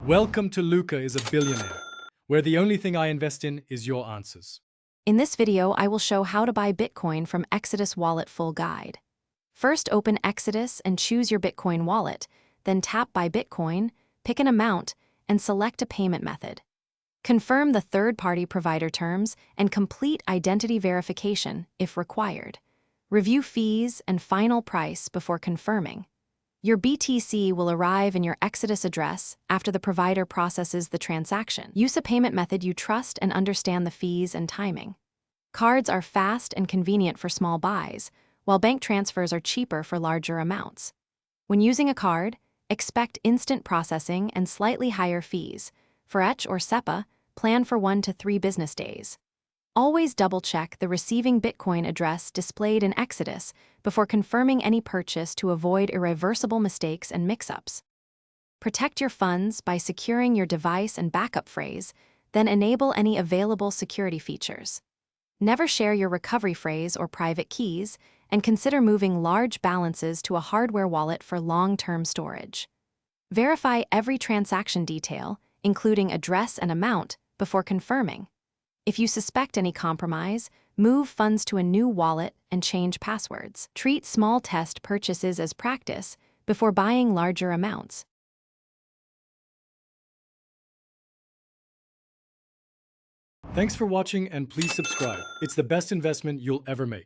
Welcome to Luca is a Billionaire, where the only thing I invest in is your answers. In this video, I will show how to buy Bitcoin from Exodus Wallet Full Guide. First, open Exodus and choose your Bitcoin wallet, then tap Buy Bitcoin, pick an amount, and select a payment method. Confirm the third-party provider terms and complete identity verification if required. Review fees and final price before confirming. Your BTC will arrive in your Exodus address after the provider processes the transaction. Use a payment method you trust and understand the fees and timing. Cards are fast and convenient for small buys, while bank transfers are cheaper for larger amounts. When using a card, expect instant processing and slightly higher fees. For ETH or SEPA, plan for 1 to 3 business days. Always double-check the receiving Bitcoin address displayed in Exodus before confirming any purchase to avoid irreversible mistakes and mix-ups. Protect your funds by securing your device and backup phrase, then enable any available security features. Never share your recovery phrase or private keys, and consider moving large balances to a hardware wallet for long-term storage. Verify every transaction detail, including address and amount, before confirming. If you suspect any compromise, move funds to a new wallet and change passwords. Treat small test purchases as practice before buying larger amounts. Thanks for watching and please subscribe. It's the best investment you'll ever make.